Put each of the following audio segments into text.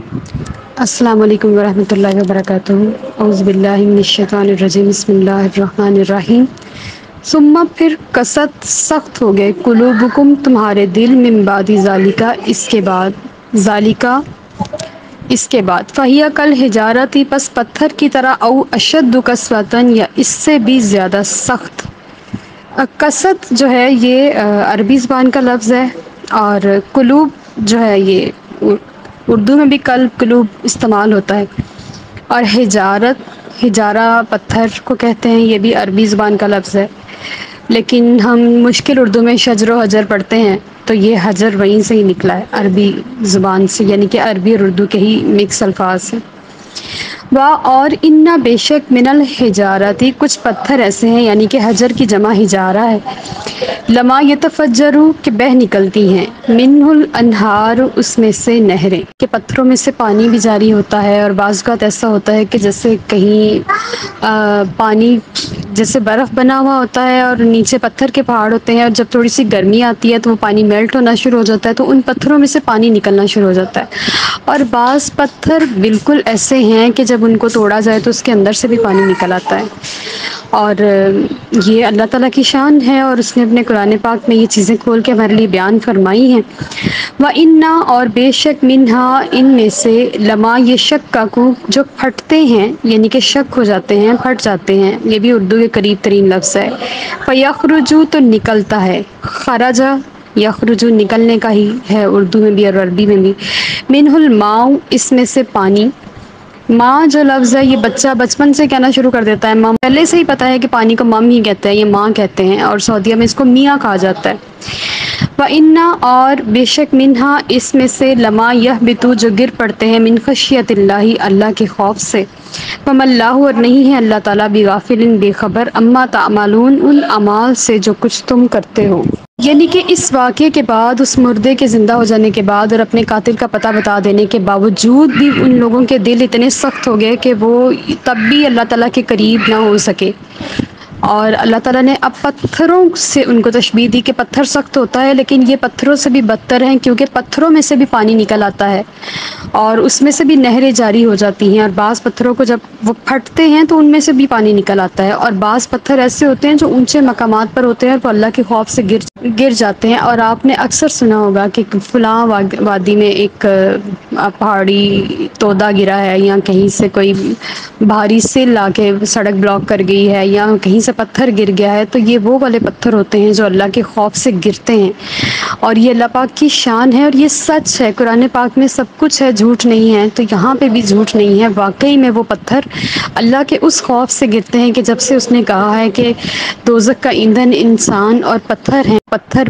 السلام علیکم ورحمۃ اللہ وبرکاتہ اعوذ باللہ من الشیطان الرجیم بسم اللہ الرحمن الرحیم ثم پھر کست سخت ہو گئے قلوبکم تمہارے دل من بعد ذالکا اس کے بعد فہیا کل حجارتی پس پتھر کی طرح او اشد قسوتاً یا اس سے بھی زیادہ سخت. قسط جو ہے یہ عربی زبان کا لفظ ہے، اور قلوب جو ہے یہ اردو میں بھی قلوب استعمال ہوتا ہے، اور حجارہ پتھر کو کہتے ہیں، یہ بھی عربی زبان کا لفظ ہے، لیکن ہم مشکل اردو میں شجر و حجر پڑھتے ہیں تو یہ حجر وہیں سے ہی نکلا ہے عربی زبان سے، یعنی کہ عربی اور اردو کے ہی مکس الفاظ ہیں. اور انا بے شک من الحجارتی کچھ پتھر ایسے ہیں، یعنی کہ حجر کی جمع حجارہ ہے، لما یتفجروا کہ بہہ نکلتی ہیں، منہ الانہار اس میں سے نہریں، کہ پتھروں میں سے پانی بھی جاری ہوتا ہے. اور بعض اوقات ایسا ہوتا ہے کہ جیسے کہیں پانی جیسے برف بنا ہوا ہوتا ہے اور نیچے پتھر کے پہاڑ ہوتے ہیں، اور جب تھوڑی سی گرمی آتی ہے تو وہ پانی میلٹ ہونا شروع ہو جاتا ہے، تو ان پتھروں میں سے پانی نکلنا شروع ہو جاتا ہے. اور بعض پتھر بالکل ایسے ہیں کہ جب ان کو توڑا جائے تو اس کے اندر سے بھی پانی نکل آتا ہے. اور یہ اللہ تعالیٰ کی شان ہے، اور اس نے اپنے قرآن پاک میں یہ چیزیں کھول کے ہمارے لیے بیان فرمائی ہیں. وَإِنَّا اور بے شک منہا ان میں سے لما یہ شقاقو جو پھٹتے ہیں، یعنی کہ شک ہو جاتے ہیں، پھٹ جاتے ہیں، یہ بھی اردو کے قریب ترین لفظ ہے. فَيَخْرُجُ تو نکلتا ہے، خرجا یخرجو نکلنے کا ہی ہے اردو میں بھی اور عربی میں بھی. منہ الماء اس میں سے پانی. ماں جو لفظ ہے یہ بچہ بچپن سے کہنا شروع کر دیتا ہے، ماں پہلے سے ہی پتہ ہے کہ پانی کو مم ہی کہتے ہیں، یہ ماں کہتے ہیں، اور سعودیہ میں اس کو میاں کہا جاتا ہے. وَإِنَّا اور بے شک منہا اس میں سے لما یہبطو جو گر پڑتے ہیں، من خشیت اللہ اللہ کے خوف سے. وَمَا اللَّهُ اور نہیں ہے اللہ تعالیٰ بغافل بے خبر اما تعملون ان اعمال سے جو کچھ تم کرتے ہو. یعنی کہ اس واقعے کے بعد، اس مردے کے زندہ ہو جانے کے بعد اور اپنے قاتل کا پتہ بتا دینے کے باوجود بھی ان لوگوں کے دل اتنے سخت ہو گئے کہ وہ تب بھی اللہ تعالیٰ کے قریب نہ ہو سکے. اور اللہ تعالیٰ نے اب پتھروں سے ان کو تشبیہ دی کہ پتھر سخت ہوتا ہے، لیکن یہ پتھروں سے بھی بدتر ہیں، کیونکہ پتھروں میں سے بھی پانی نکل آتا ہے اور اس میں سے بھی نہریں جاری ہو جاتی ہیں. اور بعض پتھروں کو جب وہ پھٹتے ہیں تو ان میں سے بھی پانی نکل آتا ہے. اور بعض پتھر ایسے ہوتے ہیں جو اونچے مقامات پر ہوتے ہیں تو اللہ کے خوف سے گر جاتے ہیں. اور آپ نے اکثر سنا ہوگا کہ فلاں وادی میں ایک پہاڑی تودا گرا ہے، یا کہیں سے کوئی بھاری سل آ کے سڑک بلاک کر گئی ہے، یا کہیں سے پتھر گر گیا ہے، تو یہ وہ والے پتھر ہوتے ہیں جو اللہ کے خوف سے گرتے ہیں. اور یہ اللہ پاک کی شان ہے، اور یہ سچ ہے. قرآن پاک میں سب کچھ ہے، جھوٹ نہیں ہے، تو یہاں پہ بھی جھوٹ نہیں ہے. واقعی میں وہ پتھر اللہ کے اس خوف سے گرتے ہیں کہ جب سے اس نے کہا ہے کہ دوزخ کا ایندھن انسان اور پتھر ہیں. پتھر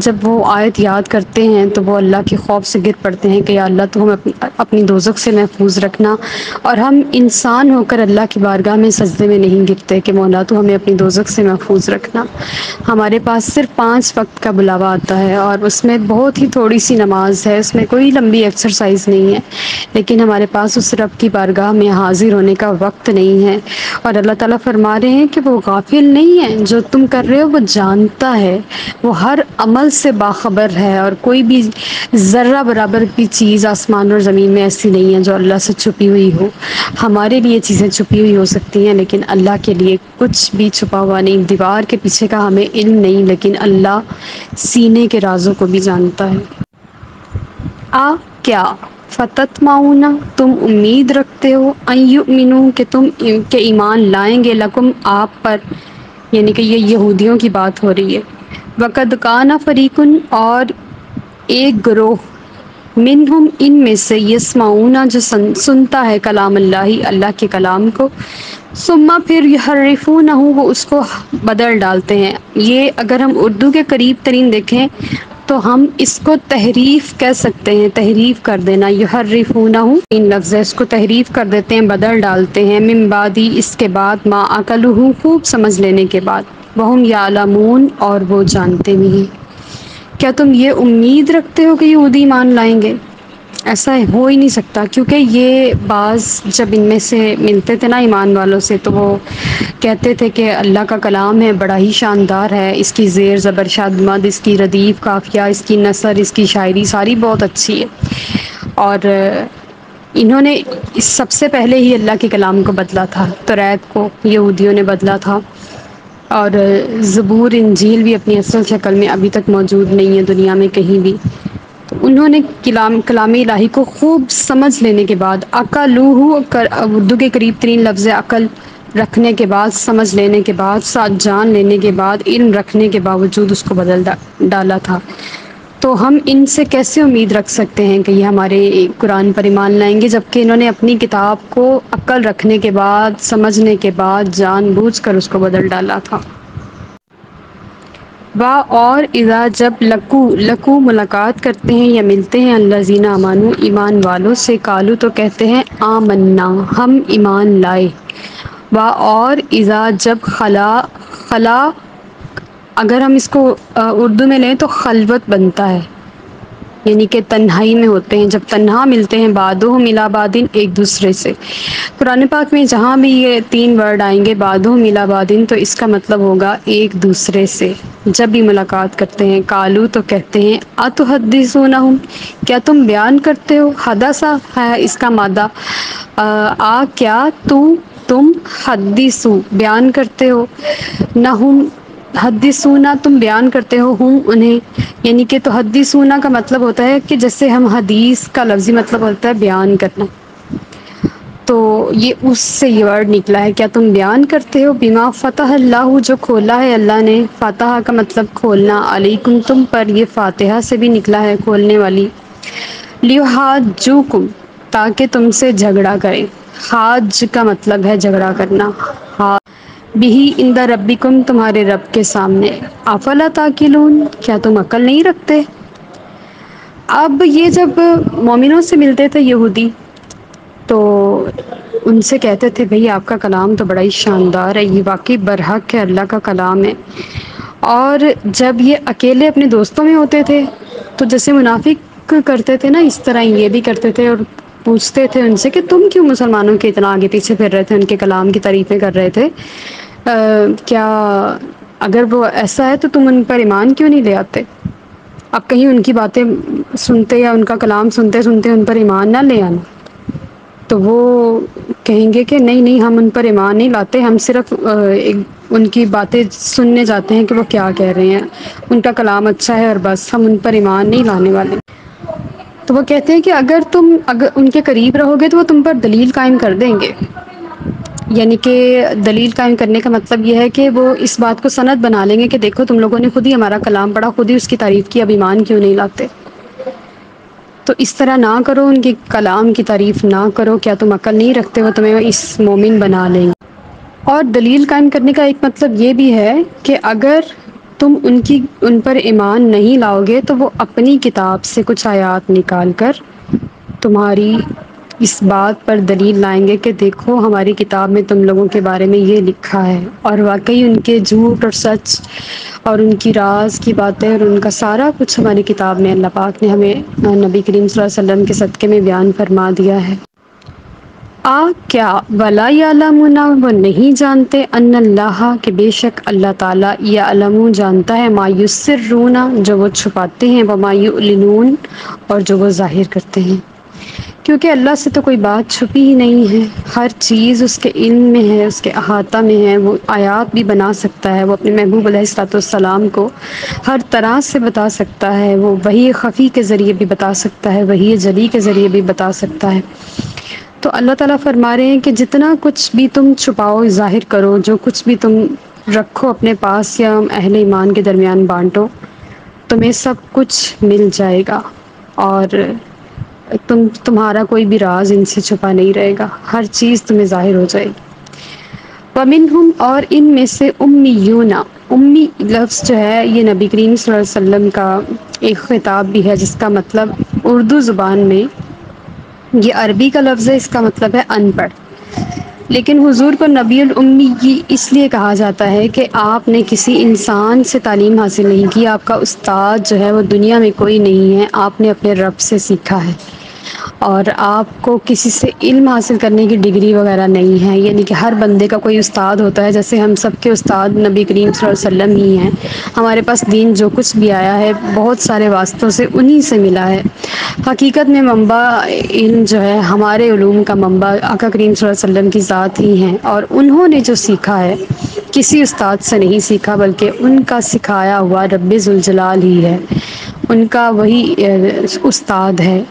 جب وہ آیت یاد کرتے ہیں تو وہ اللہ کے خوف سے گر پڑتے ہیں کہ یا اللہ تو ہم اپنی دوزخ سے محفوظ رکھنا. اور ہم انسان ہو کر اللہ کی بارگاہ میں سجدے میں نہیں گرتے کہ مولا تو ہمیں اپنی دوزخ سے محفوظ رکھنا. ہمارے پاس صرف 5 وقت کا بلاوا آتا ہے، اور اس میں بہت ہی تھوڑی سی نماز ہے، اس میں کوئی لمبی ایکسرسائز نہیں ہے، لیکن ہمارے پاس اس رب کی بارگاہ میں حاضر ہونے کا وقت نہیں ہے. اور اللہ تعالیٰ فرما رہے ہیں کہ وہ غافل نہیں ہے، جو تم کر رہے ہو وہ جانتا ہے، وہ ہر عمل سے باخبر ہے. اور کوئی بھی ذرہ برابر کی چیز آسمان اور زمین میں ایسی نہیں ہے جو اللہ سے چھپی ہوئی ہو. ہمارے لیے چیزیں چھپی ہوئی ہو سکتی ہیں، لیکن اللہ کے لیے کچھ بھی چھپا ہوا نہیں. دیوار کے پیچھے کا ہمیں علم نہیں، لیکن اللہ سینے کے رازوں کو بھی جانتا ہے. کیا فتطمعون تم امید رکھتے ہو ان یؤمنوا کہ تم کے ایمان لائیں گے لکم آپ پر، یعنی کہ یہ یہودیوں کی بات ہو رہی ہے. وقد کان فریق اور ایک گروہ منہم ان میں سے یسمعون جو سنتا ہے کلام اللہ کے کلام کو، ثم پھر یحرفونہ وہ اس کو بدل ڈالتے ہیں. یہ اگر ہم اردو کے قریب ترین دیکھیں تو ہم اس کو تحریف کہہ سکتے ہیں، تحریف کر دینا. یحرفونہ ان لفظ ہے، اس کو تحریف کر دیتے ہیں، بدل ڈالتے ہیں. من بعدی اس کے بعد، ما عقلہ خوب سمجھ لینے کے بعد، وہم یعلمون اور وہ جانتے بھی ہیں. کیا تم یہ امید رکھتے ہو کہ یہودی ایمان لائیں گے؟ ایسا ہو ہی نہیں سکتا، کیونکہ یہ بعض جب ان میں سے ملتے تھے نا ایمان والوں سے تو وہ کہتے تھے کہ اللہ کا کلام ہے، بڑا ہی شاندار ہے، اس کی زیر زبر شاد مد، اس کی ردیف قافیہ، اس کی نثر، اس کی شاعری ساری بہت اچھی ہے. اور انہوں نے سب سے پہلے ہی اللہ کے کلام کو بدلا تھا، توریت کو یہودیوں نے بدلا تھا، اور زبور انجیل بھی اپنی اصل شکل میں ابھی تک موجود نہیں ہے دنیا میں کہیں بھی۔ تو انہوں نے کلام الہی کو خوب سمجھ لینے کے بعد، عقلوہ اردو کے قریب ترین لفظ ہے عقل، رکھنے کے بعد، سمجھ لینے کے بعد، ساتھ جان لینے کے بعد، علم رکھنے کے باوجود اس کو بدل ڈالا تھا۔ تو ہم ان سے کیسے امید رکھ سکتے ہیں کہ یہ ہمارے قرآن پر ایمان لائیں گے، جبکہ انہوں نے اپنی کتاب کو عقل رکھنے کے بعد، سمجھنے کے بعد، جان بوجھ کر اس کو بدل ڈالا تھا۔ اور اذا جب لقو ملاقات کرتے ہیں یا ملتے ہیں، الذین آمنوا ایمان والوں سے، قالوا تو کہتے ہیں آمنا ہم ایمان لائے۔ اور اذا جب خلا اگر ہم اس کو اردو میں لیں تو خلوت بنتا ہے، یعنی کہ تنہائی میں ہوتے ہیں، جب تنہا ملتے ہیں، بعضهم الی بعض ایک دوسرے سے۔ قرآن پاک میں جہاں بھی یہ تین ورڈ آئیں گے بعضهم الی بعض، تو اس کا مطلب ہوگا ایک دوسرے سے جب بھی ملاقات کرتے ہیں۔ قالوا تو کہتے ہیں اتحدثونہم کیا تم بیان کرتے ہو، حدثہ ہے اس کا مادہ، کیا تم حدثو بیان کرتے ہو، نہم حدثونا تم بیان کرتے ہو، ہم انہیں، یعنی کہ تو حدثونا کا مطلب ہوتا ہے کہ جیسے ہم حدیث کا لفظی مطلب ہوتا ہے بیان کرنا، تو یہ اس سے یہ ورڈ نکلا ہے، کیا تم بیان کرتے ہو، بما فتح اللہ جو کھولا ہے اللہ نے، فتح کا مطلب کھولنا، علیکم تم پر، یہ فاتحہ سے بھی نکلا ہے کھولنے والی، لیحاجوکم تاکہ تم سے جھگڑا کریں، حاج کا مطلب ہے جھگڑا کرنا، بہی عند ربکم تمہارے رب کے سامنے، افلا تاکلون کیا تم عقل نہیں رکھتے۔ اب یہ جب مومنوں سے ملتے تھے یہودی تو ان سے کہتے تھے بھئی آپ کا کلام تو بڑا ہی شاندار ہے، یہ واقعی برحق ہے اللہ کا کلام ہے، اور جب یہ اکیلے اپنے دوستوں میں ہوتے تھے تو جیسے منافق کرتے تھے نا، اس طرح یہ بھی کرتے تھے، اور پوچھتے تھے ان سے کہ تم کیوں مسلمانوں کے اتنا آگے پیچھے پھر رہے تھے، ان کے کلام کی تعریفیں کر رہے تھے، کیا اگر وہ ایسا ہے تو تم ان پر ایمان کیوں نہیں لے آتے؟ اب کہیں ان کی باتیں سنتے یا ان کا کلام سنتے سنتے ان پر ایمان نہ لے آنا، تو وہ کہیں گے کہ نہیں نہیں ہم ان پر ایمان نہیں لاتے، ہم صرف ان کی باتیں سننے جاتے ہیں کہ وہ کیا کہہ رہے ہیں، ان کا کلام اچھا ہے اور بس، ہم ان پر ایمان نہیں لانے والے۔ تو وہ کہتے ہیں کہ اگر ان کے قریب رہو گے تو وہ تم پر دلیل قائم کر دیں گے، یعنی کہ دلیل قائم کرنے کا مطلب یہ ہے کہ وہ اس بات کو سند بنا لیں گے کہ دیکھو تم لوگوں نے خود ہی ہمارا کلام پڑھا، خود ہی اس کی تعریف کی، اب ایمان کیوں نہیں لاتے؟ تو اس طرح نہ کرو، ان کے کلام کی تعریف نہ کرو، کیا تم عقل نہیں رکھتے، وہ تمہیں اس مومن بنا لیں گے۔ اور دلیل قائم کرنے کا ایک مطلب یہ بھی ہے کہ اگر تم ان پر ایمان نہیں لاؤ گے تو وہ اپنی کتاب سے کچھ آیات نکال کر تمہاری اس بات پر دلیل لائیں گے کہ دیکھو ہماری کتاب میں تم لوگوں کے بارے میں یہ لکھا ہے، اور واقعی ان کے جھوٹ اور سچ اور ان کی راز کی باتیں اور ان کا سارا کچھ ہماری کتاب میں اللہ پاک نے ہمیں نبی کریم صلی اللہ علیہ وسلم کے صدقے میں بیان فرما دیا ہے۔ کیا ولا یعلمون وہ نہیں جانتے، ان اللہ کہ بے شک اللہ تعالیٰ، یعلم جانتا ہے، ما یسرون جو وہ چھپاتے ہیں، وما یعلنون اور جو وہ ظاہر کرتے ہیں، کیونکہ اللہ سے تو کوئی بات چھپی ہی نہیں ہے، ہر چیز اس کے علم میں ہے، اس کے احاطہ میں ہے، وہ آیات بھی بنا سکتا ہے، وہ اپنے محبوب علیہ الصلوۃ والسلام کو ہر طرح سے بتا سکتا ہے، وہ وحی خفی کے ذریعے بھی بتا سکتا ہے، وحی جلی کے ذریعے بھی بتا سکتا ہے۔ تو اللہ تعالیٰ فرما رہے ہیں کہ جتنا کچھ بھی تم چھپاؤ ظاہر کرو، جو کچھ بھی تم رکھو اپنے پاس یا اہل ایمان کے درمیان بانٹو، تمہیں سب کچھ مل جائے گا، اور تمہارا کوئی بھی راز ان سے چھپا نہیں رہے گا، ہر چیز تمہیں ظاہر ہو جائے گی۔ وَمِنْهُمْ اور ان میں سے امیون، امی لفظ جو ہے یہ نبی کریم صلی اللہ علیہ وسلم کا ایک خطاب بھی ہے، جس کا مطلب اردو زبان میں یہ عربی کا لفظ ہے، اس کا مطلب ہے ان پڑھ، لیکن حضور کو نبی الامی اس لیے کہا جاتا ہے کہ آپ نے کسی انسان سے تعلیم حاصل نہیں کی، آپ کا استاد جو ہے وہ دنیا میں کوئی نہیں ہے، آپ نے اپنے رب سے سیکھا ہے۔ اور آپ کو کسی سے علم حاصل کرنے کی ڈگری وغیرہ نہیں ہے، یعنی کہ ہر بندے کا کوئی استاد ہوتا ہے، جیسے ہم سب کے استاد نبی کریم صلی اللہ علیہ وسلم ہی ہیں۔ ہمارے پاس دین جو کچھ بھی آیا ہے بہت سارے واسطوں سے انہی سے ملا ہے۔ حقیقت میں منبع علم جو ہے، ہمارے علوم کا منبع آقا کریم صلی اللہ علیہ وسلم کی ذات ہی ہیں، اور انہوں نے جو سیکھا ہے کسی استاد سے نہیں سیکھا، بلکہ ان کا سکھایا ہوا رب ذوالجلال ہی ہے، ان کا وہی استاد ہے۔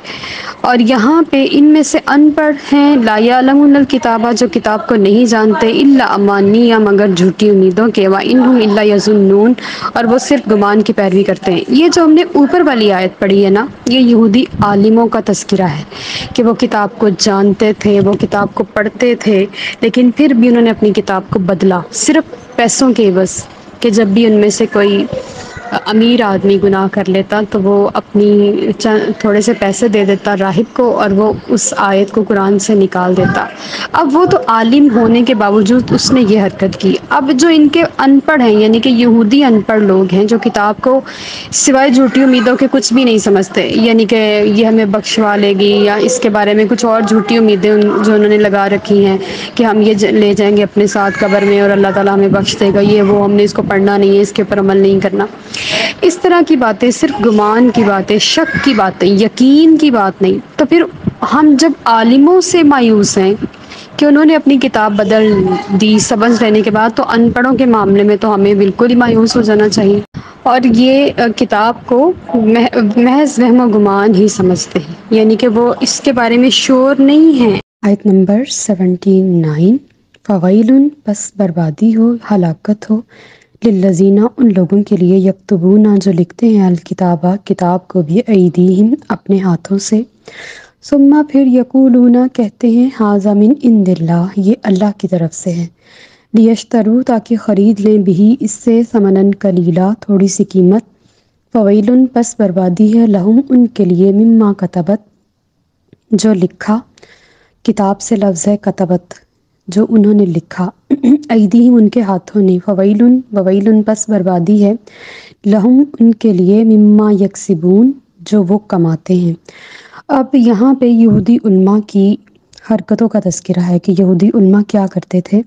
اور یہاں پہ ان میں سے ان پڑھ ہیں لا یعلمون الکتابہ، جو کتاب کو نہیں جانتے، الا امانیہ، مگر جھوٹی امیدوں کے، وانہم الا یظنون، اور وہ صرف گمان کی پیروی کرتے ہیں۔ یہ جو ہم نے اوپر والی آیت پڑھی ہے نا، یہ یہودی عالموں کا تذکرہ ہے کہ وہ کتاب کو جانتے تھے، وہ کتاب کو پڑھتے تھے، لیکن پھر بھی انہوں نے اپنی کتاب کو بدلا صرف پیسوں کے عوض، کہ جب بھی ان میں سے کوئی امیر آدمی گناہ کر لیتا تو وہ اپنی تھوڑے سے پیسے دے دیتا راہب کو، اور وہ اس آیت کو قرآن سے نکال دیتا۔ اب وہ تو عالم ہونے کے باوجود اس نے یہ حرکت کی۔ اب جو ان کے ان پڑھ ہیں، یعنی کہ یہودی ان پڑھ لوگ ہیں، جو کتاب کو سوائے جھوٹی امیدوں کے کچھ بھی نہیں سمجھتے، یعنی کہ یہ ہمیں بخشوا لے گی، یا اس کے بارے میں کچھ اور جھوٹی امیدیں جو انہوں نے لگا رکھی ہیں کہ ہم یہ لے جائیں گے اپنے ساتھ قبر میں اور اللہ تعالیٰ ہمیں بخش دے گا، یہ وہ، ہم نے اس کو پڑھنا نہیں ہے، اس کے اوپر عمل نہیں کرنا، اس طرح کی باتیں، صرف گمان کی باتیں، شک کی باتیں، یقین کی بات نہیں۔ تو پھر ہم جب عالموں سے مایوس ہیں کہ انہوں نے اپنی کتاب بدل دی سبق لینے کے بعد، تو ان پڑھوں کے معاملے میں تو ہمیں بالکل ہی مایوس ہو جانا چاہیے، اور یہ کتاب کو محض وہم و گمان ہی سمجھتے ہیں، یعنی کہ وہ اس کے بارے میں شور نہیں ہیں۔ آیت نمبر 79، فویل، پس بربادی ہو، ہلاکت ہو، للذین، ان لوگوں کے لیے، یکتبون، جو لکھتے ہیں، الکتابہ، کتاب کو بھی، ایدیہم، اپنے ہاتھوں سے، ثم، پھر، یقولون، کہتے ہیں، ھذا من عند اللہ، یہ اللہ کی طرف سے ہے، لیشتروا، تاکہ خرید لیں، بھی، اس سے، ثمناً قلیلا، تھوڑی سی قیمت، فویل، پس بربادی ہے، لہم، ان کے لیے، مما کتبت، جو لکھا، کتاب سے لفظ ہے کتبت، جو انہوں نے لکھا، ایدیہم، ان کے ہاتھوں نے، فویل، وویل، پس بربادی ہے، لہم، ان کے لیے، مما یکسبون، جو وہ کماتے ہیں۔ اب یہاں پہ یہودی علماء کی حرکتوں کا تذکرہ ہے کہ یہودی علماء کیا کرتے تھے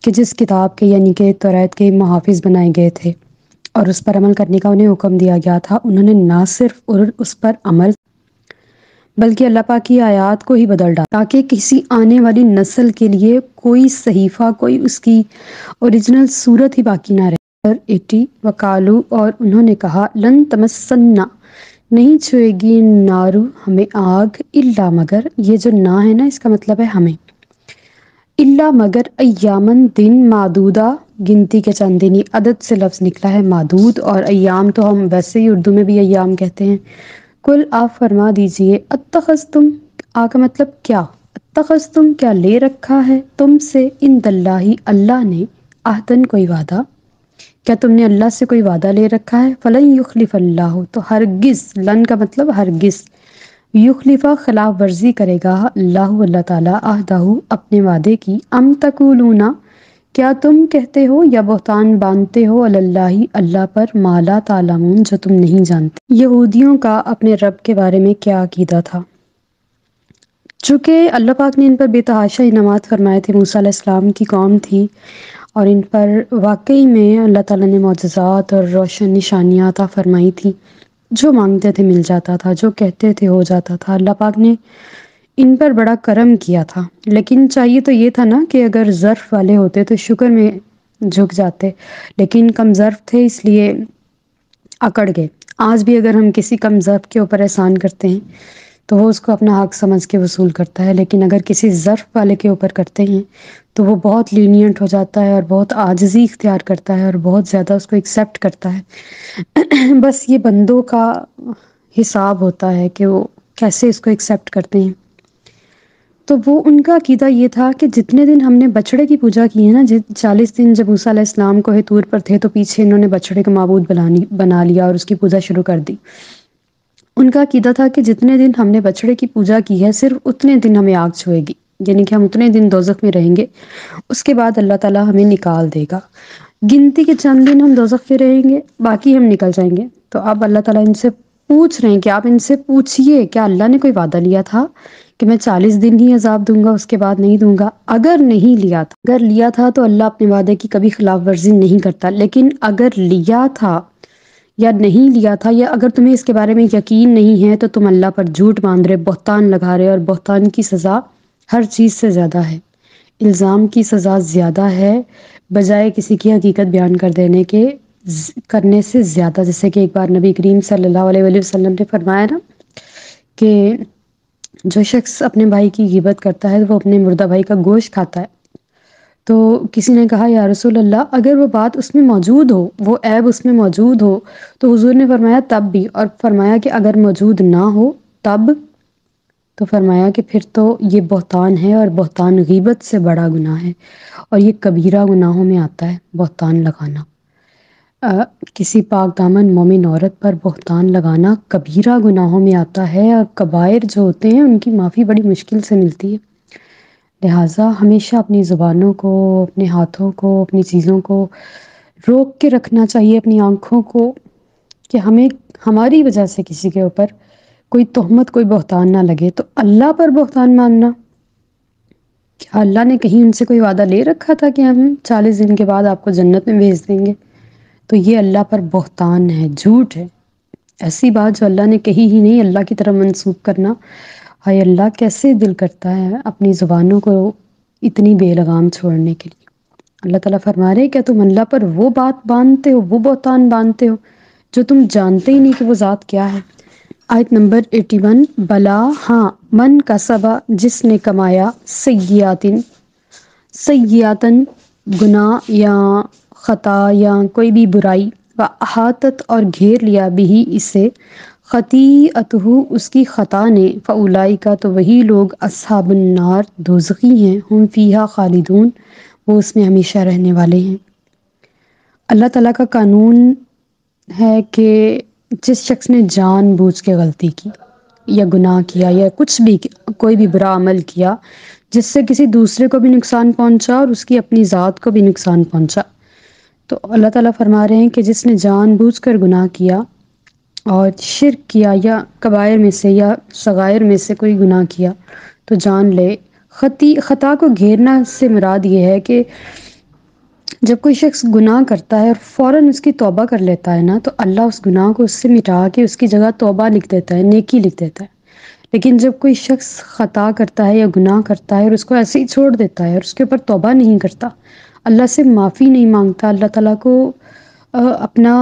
کہ جس کتاب کے، یعنی کہ توریت کے محافظ بنائے گئے تھے اور اس پر عمل کرنے کا انہیں حکم دیا گیا تھا، انہوں نے نہ صرف اس پر عمل بلکہ اللہ پاک کی آیات کو ہی بدل ڈالا، تاکہ کسی آنے والی نسل کے لیے کوئی صحیفہ، کوئی اس کی اوریجنل صورت ہی باقی نہ رہے۔ 80، وقالو، اور انہوں نے کہا، لن تمسنا، نہیں چھوئے گی نارو، ہمیں آگ، الا، مگر، یہ جو نہ ہے نا، اس کا مطلب ہے ہمیں، الا، مگر، ایامن، دن، معدودہ، گنتی کے چند دن، عدد سے لفظ نکلا ہے معدود، اور ایام تو ہم ویسے ہی اردو میں بھی ایام کہتے ہیں۔ کل، آپ فرما دیجئے، اتخذتم، آ کا مطلب کیا، اتخذتم، کیا لے رکھا ہے تم سے، عند اللہ، اللہ نے، عہدن، کوئی وعدہ، کیا تم نے اللہ سے کوئی وعدہ لے رکھا ہے، فلن یخلف اللہ، تو ہرگز، لن کا مطلب ہرگز، یخلفہ، خلاف ورزی کرے گا اللہ، اللہ تعالیٰ، عہدہ، اپنے وعدے کی، ام تقولون، کیا تم کہتے ہو یا بہتان باندھتے ہو، علی اللہ، اللہ پر، ما لا تعلمون، جو تم نہیں جانتے۔ یہودیوں کا اپنے رب کے بارے میں کیا عقیدہ تھا؟ چونکہ اللہ پاک نے ان پر بے تحاشا انعامات فرمائے تھے، موسیٰ علیہ السلام کی قوم تھی، اور ان پر واقعی میں اللہ تعالیٰ نے معجزات اور روشن نشانیاں عطا فرمائی تھی، جو مانگتے تھے مل جاتا تھا، جو کہتے تھے ہو جاتا تھا۔ اللہ پاک نے ان پر بڑا کرم کیا تھا، لیکن چاہیے تو یہ تھا نا کہ اگر ظرف والے ہوتے تو شکر میں جھک جاتے، لیکن کم ظرف تھے، اس لیے اکڑ گئے۔ آج بھی اگر ہم کسی کم ظرف کے اوپر احسان کرتے ہیں تو وہ اس کو اپنا حق سمجھ کے وصول کرتا ہے، لیکن اگر کسی ظرف والے کے اوپر کرتے ہیں تو وہ بہت لینینٹ ہو جاتا ہے اور بہت عاجزی اختیار کرتا ہے اور بہت زیادہ اس کو ایکسیپٹ کرتا ہے۔ بس یہ بندوں کا حساب ہوتا ہے کہ وہ کیسے اس کو ایکسیپٹ کرتے ہیں۔ تو وہ ان کا عقیدہ یہ تھا کہ جتنے دن ہم نے بچڑے کی پوجا کی ہے نا، 40 دن جب موسیٰ علیہ السلام کوہ طور پر تھے تو پیچھے انہوں نے بچڑے کا معبود بنا لیا اور اس کی پوجا شروع کر دی۔ ان کا عقیدہ تھا کہ جتنے دن ہم نے بچڑے کی پوجا کی ہے صرف اتنے دن ہمیں آگ چھوئے گی، یعنی کہ ہم اتنے دن دوزخ میں رہیں گے، اس کے بعد اللہ تعالیٰ ہمیں نکال دے گا، گنتی کے چند دن ہم دوزخ میں رہیں گے، باقی ہم نکل جائیں گے۔ تو اب اللہ تعالیٰ ان سے پوچھ رہے ہیں کہ آپ ان سے پوچھئے کیا اللہ نے کوئی وعدہ لیا تھا کہ میں 40 دن ہی عذاب دوں گا، اس کے بعد نہیں دوں گا؟ اگر نہیں لیا تھا، اگر لیا تھا تو اللہ اپنے وعدے کی کبھی خلاف ورزی نہیں کرتا، لیکن اگر لیا تھا یا نہیں لیا تھا، یا اگر تمہیں اس کے بارے میں یقین نہیں ہے، تو تم اللہ پر جھوٹ باندھ رہے، بہتان لگا رہے، اور بہتان کی سزا ہر چیز سے زیادہ ہے، الزام کی سزا زیادہ ہے بجائے کسی کی حقیقت بیان کر دینے کے کرنے سے زیادہ۔ جیسے کہ ایک بار نبی کریم صلی اللہ علیہ وآلہ وسلم نے فرمایا نا کہ جو شخص اپنے بھائی کی غیبت کرتا ہے وہ اپنے مردہ بھائی کا گوشت کھاتا ہے۔ تو کسی نے کہا یا رسول اللہ، اگر وہ بات اس میں موجود ہو، وہ عیب اس میں موجود ہو، تو حضور نے فرمایا تب بھی، اور فرمایا کہ اگر موجود نہ ہو تب، تو فرمایا کہ پھر تو یہ بہتان ہے، اور بہتان غیبت سے بڑا گناہ ہے، اور یہ کبیرہ گناہوں میں آتا ہے بہتان لگانا۔ کسی پاک دامن مومن عورت پر بہتان لگانا کبیرہ گناہوں میں آتا ہے، اور کبائر جو ہوتے ہیں ان کی معافی بڑی مشکل سے ملتی ہے۔ لہٰذا ہمیشہ اپنی زبانوں کو، اپنے ہاتھوں کو، اپنی چیزوں کو روک کے رکھنا چاہیے، اپنی آنکھوں کو، کہ ہمیں ہماری وجہ سے کسی کے اوپر کوئی تہمت، کوئی بہتان نہ لگے۔ تو اللہ پر بہتان ماننا، کیا اللہ نے کہیں ان سے کوئی وعدہ لے رکھا تھا کہ ہم 40 دن کے بعد آپ کو جنت میں بھیج دیں گے؟ تو یہ اللہ پر بہتان ہے، جھوٹ ہے، ایسی بات جو اللہ نے کہی ہی نہیں اللہ کی طرف منسوب کرنا۔ ہائے اللہ، کیسے دل کرتا ہے اپنی زبانوں کو اتنی بے لگام چھوڑنے کے لیے۔ اللہ تعالیٰ فرما رہے ہیں کیا تم اللہ پر وہ بات باندھتے ہو، وہ بہتان باندھتے ہو جو تم جانتے ہی نہیں کہ وہ ذات کیا ہے؟ آیت نمبر 81، بلا ہاں، من کسبہ جس نے کمایا، سیئاتن گناہ یا خطا یا کوئی بھی برائی، و احاطت اور گھیر لیا بھی اسے، خطیئتہ اس کی خطا نے، فاولئک تو وہی لوگ، اصحاب النار دوزخی ہیں، ہم فیہا خالدون وہ اس میں ہمیشہ رہنے والے ہیں۔ اللہ تعالیٰ کا قانون ہے کہ جس شخص نے جان بوجھ کے غلطی کی یا گناہ کیا یا کچھ بھی کوئی بھی برا عمل کیا جس سے کسی دوسرے کو بھی نقصان پہنچا اور اس کی اپنی ذات کو بھی نقصان پہنچا، تو اللہ تعالیٰ فرما رہے ہیں کہ جس نے جان بوجھ کر گناہ کیا اور شرک کیا یا کبائر میں سے یا صغائر میں سے کوئی گناہ کیا، تو جان لے۔ خطا کو گھیرنا سے مراد یہ ہے کہ جب کوئی شخص گناہ کرتا ہے اور فوراً اس کی توبہ کر لیتا ہے نا، تو اللہ اس گناہ کو اس سے مٹا کے اس کی جگہ توبہ لکھ دیتا ہے، نیکی لکھ دیتا ہے۔ لیکن جب کوئی شخص خطا کرتا ہے یا گناہ کرتا ہے اور اس کو ایسے ہی چھوڑ دیتا ہے اور اس کے اوپر توبہ نہیں کرتا، اللہ سے معافی نہیں مانگتا، اللہ تعالیٰ کو اپنا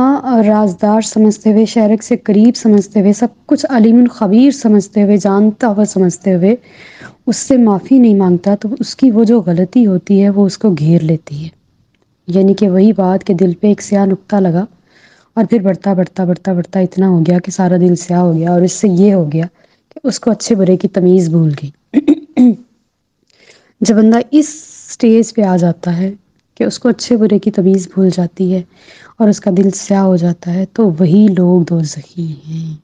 رازدار سمجھتے ہوئے، شارک سے قریب سمجھتے ہوئے، سب کچھ علیم خبیر سمجھتے ہوئے، جانتا ہوا سمجھتے ہوئے اس سے معافی نہیں مانگتا، تو اس کی وہ جو غلطی ہوتی ہے وہ اس کو گھیر لیتی ہے۔ یعنی کہ وہی بات کہ دل پہ ایک سیاہ نقطہ لگا اور پھر بڑھتا بڑھتا بڑھتا بڑھتا اتنا ہو گیا کہ سارا دل سیاہ ہو گیا، اور اس سے یہ ہو گیا کہ اس کو اچھے برے کی تمیز بھول گئی۔ جب بندہ اس سٹیج پہ آ جاتا ہے کہ اس کو اچھے برے کی تمیز بھول جاتی ہے اور اس کا دل سیاہ ہو جاتا ہے، تو وہی لوگ دوزخی ہیں۔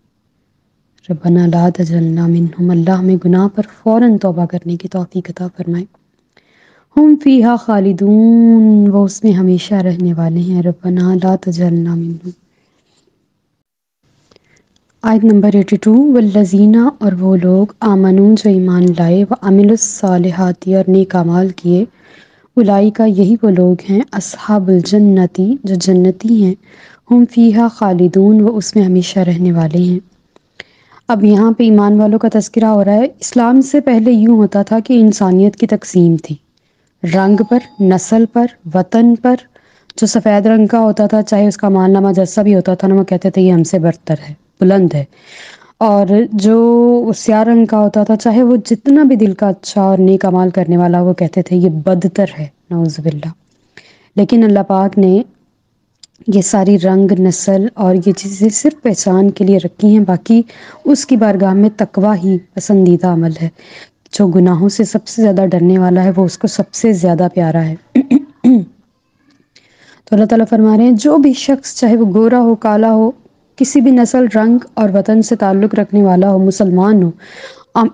ربنا لا تجعلنا منہم، اللہ ہمیں گناہ پر فوراً توبہ کرنے کی توفیق عطا فرمائے۔ ہم فیہا خالدون وہ اس میں ہمیشہ رہنے والے ہیں۔ ربنا لا تجعلنا منہم۔ آیت نمبر 82، والذین اور وہ لوگ، آمنون جو ایمان لائے، وعملوا الصالحات اور نیک اعمال کیے، اولئک یہی وہ لوگ ہیں، اصحاب الجنتی جو جنتی ہیں، ہم فیہا خالدون وہ اس میں ہمیشہ رہنے والے ہیں۔ اب یہاں پہ ایمان والوں کا تذکرہ ہو رہا ہے۔ اسلام سے پہلے یوں ہوتا تھا کہ انسانیت کی تقسیم تھی، رنگ پر، نسل پر، وطن پر۔ جو سفید رنگ کا ہوتا تھا چاہے اس کا مال نامہ جیسا بھی ہوتا تھا نا، وہ کہتے تھے یہ ہم سے برتر ہے، بلند ہے۔ اور جو سیاہ رنگ کا ہوتا تھا چاہے وہ جتنا بھی دل کا اچھا اور نیک اعمال کرنے والا، وہ کہتے تھے یہ بدتر ہے، نعوذ باللہ۔ لیکن اللہ پاک نے یہ ساری رنگ، نسل اور یہ چیزیں صرف پہچان کے لیے رکھی ہیں، باقی اس کی بارگاہ میں تقویٰ ہی پسندیدہ عمل ہے۔ جو گناہوں سے سب سے زیادہ ڈرنے والا ہے وہ اس کو سب سے زیادہ پیارا ہے۔ تو اللہ تعالیٰ فرما رہے ہیں جو بھی شخص چاہے وہ گورا ہو، کالا ہو، کسی بھی نسل، رنگ اور وطن سے تعلق رکھنے والا ہو، مسلمان ہو،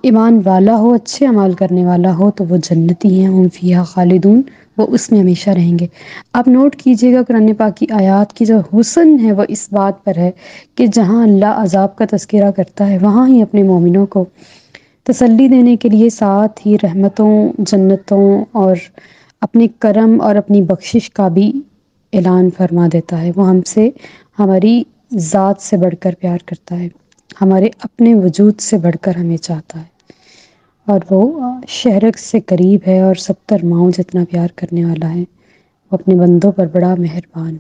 ایمان والا ہو، اچھے عمال کرنے والا ہو، تو وہ جنتی ہیں، ہم فیہا خالدون وہ اس میں ہمیشہ رہیں گے۔ آپ نوٹ کیجئے گا قرآن پاک کی آیات کی جو حسن ہے وہ اس بات پر ہے کہ جہاں اللہ عذاب کا تذکرہ کرتا ہے وہاں ہی اپنے مومنوں کو تسلی دینے کے لیے ساتھ ہی رحمتوں، جنتوں اور اپنے کرم اور اپنی بخشش کا بھی اعلان فرما دیتا ہے۔ وہ ہم سے ہماری ذات سے بڑھ کر پیار کرتا ہے، ہمارے اپنے وجود سے بڑھ کر ہمیں چاہتا ہے، اور وہ شہرک سے قریب ہے اور 70 ماؤں جتنا پیار کرنے والا ہے۔ وہ اپنے بندوں پر بڑا مہربان